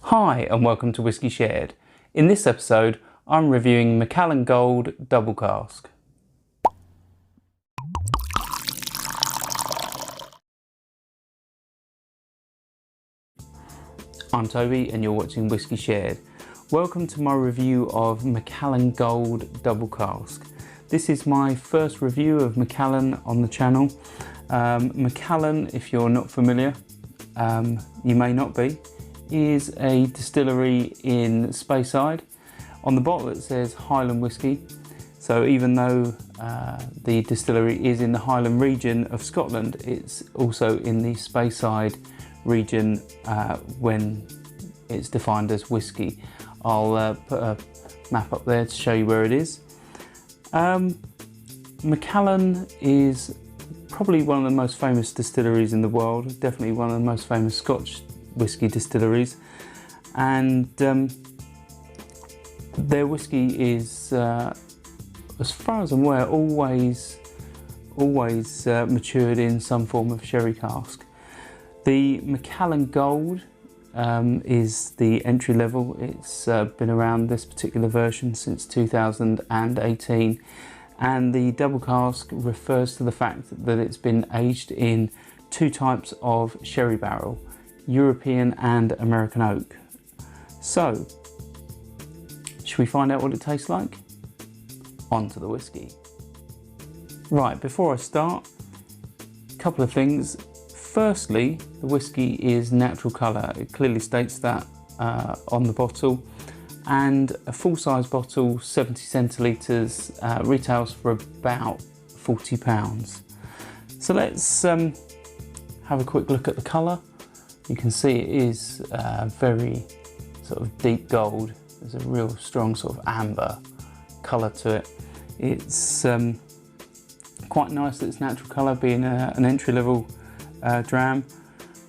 Hi and welcome to Whiskey Shared. In this episode I'm reviewing Macallan Gold Double Cask. I'm Toby and you're watching Whiskey Shared. Welcome to my review of Macallan Gold Double Cask. This is my first review of Macallan on the channel. Macallan, if you're not familiar, you may not be, is a distillery in Speyside. On the bottle it says Highland Whisky, so even though the distillery is in the Highland region of Scotland, it's also in the Speyside region when it's defined as whisky. I'll put a map up there to show you where it is. Macallan is probably one of the most famous distilleries in the world, definitely one of the most famous Scotch whisky distilleries, and their whisky is, as far as I'm aware, always matured in some form of sherry cask. The Macallan Gold is the entry level. It's been around, this particular version, since 2018, and the double cask refers to the fact that it's been aged in two types of sherry barrel, European and American oak. So, should we find out what it tastes like? On to the whisky. Right, before I start, a couple of things. Firstly, the whisky is natural colour. It clearly states that on the bottle, and a full-size bottle, 70 centilitres, retails for about £40. So let's have a quick look at the colour. You can see it is very sort of deep gold. There's a real strong sort of amber colour to it. It's quite nice that it's natural colour, being an entry-level dram,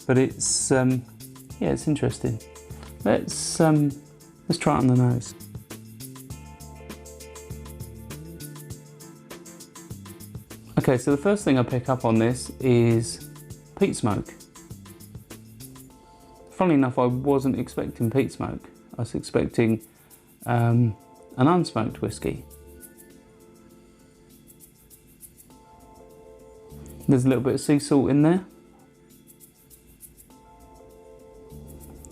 but it's yeah, it's interesting. Let's try it on the nose. Okay, so the first thing I pick up on this is peat smoke. Funnily enough, I wasn't expecting peat smoke. I was expecting an unsmoked whisky. There's a little bit of sea salt in there.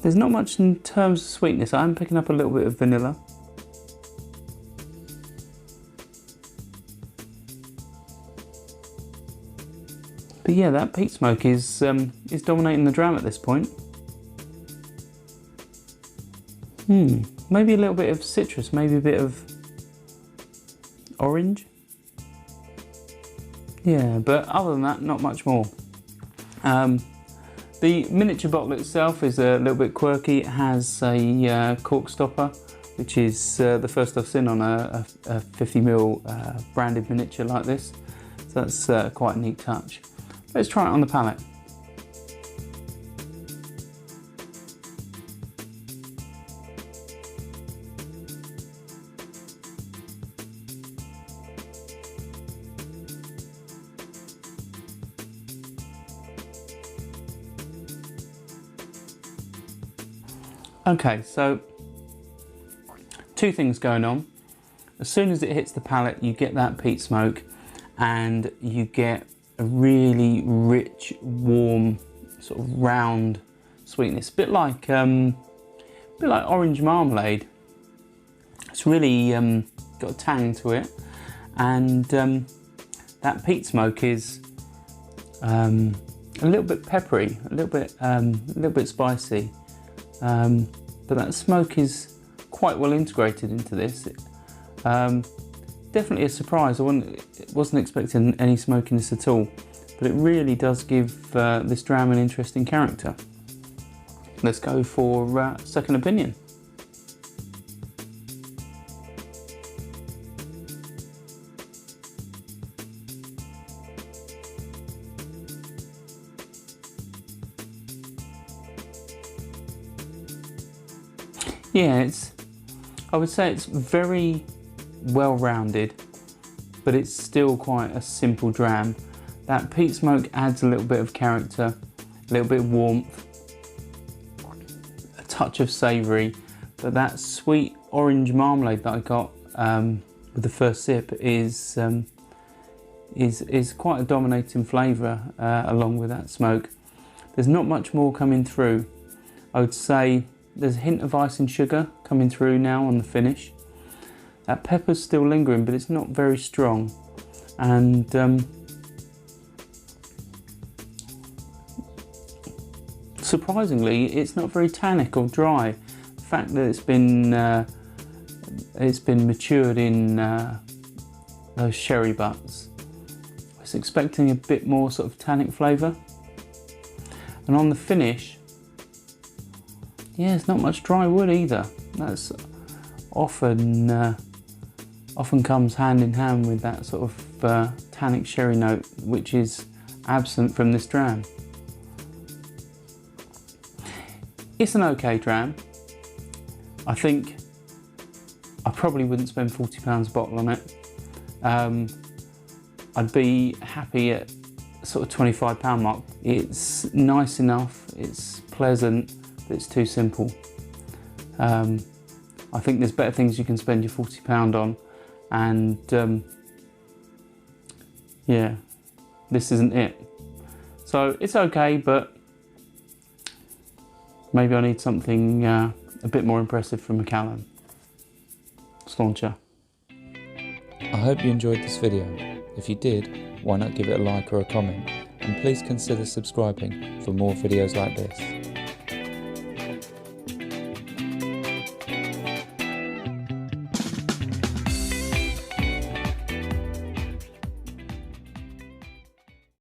There's not much in terms of sweetness. I am picking up a little bit of vanilla. But yeah, that peat smoke is dominating the dram at this point. Maybe a little bit of citrus, maybe a bit of orange. Yeah, but other than that, not much more. The miniature bottle itself is a little bit quirky. It has a cork stopper, which is the first I've seen on a 50ml branded miniature like this. So that's quite a neat touch. Let's try it on the palate. Okay, so two things going on. As soon as it hits the palate, you get that peat smoke and you get a really rich, warm, sort of round sweetness. A bit like orange marmalade. It's really got a tang to it, and that peat smoke is a little bit peppery, a little bit spicy. But that smoke is quite well integrated into this. Definitely a surprise. I wasn't expecting any smokiness at all, but it really does give this dram an interesting character. Let's go for second opinion. Yeah, I would say it's very well rounded, but it's still quite a simple dram. That peat smoke adds a little bit of character, a little bit of warmth, touch of savoury, but that sweet orange marmalade that I got with the first sip is quite a dominating flavour along with that smoke. There's not much more coming through. I would say there's a hint of icing sugar coming through now on the finish. That pepper's still lingering, but it's not very strong. And surprisingly, it's not very tannic or dry. The fact that it's been matured in those sherry butts. I was expecting a bit more sort of tannic flavour. And on the finish, yeah, it's not much dry wood either. That's often comes hand in hand with that sort of tannic sherry note, which is absent from this dram. It's an okay dram. I think I probably wouldn't spend £40 a bottle on it. I'd be happy at sort of £25 mark. It's nice enough, it's pleasant, but it's too simple. I think there's better things you can spend your £40 on, and yeah, this isn't it. So it's okay, but maybe I need something a bit more impressive from Macallan. Slauncher. I hope you enjoyed this video. If you did, why not give it a like or a comment, and please consider subscribing for more videos like this.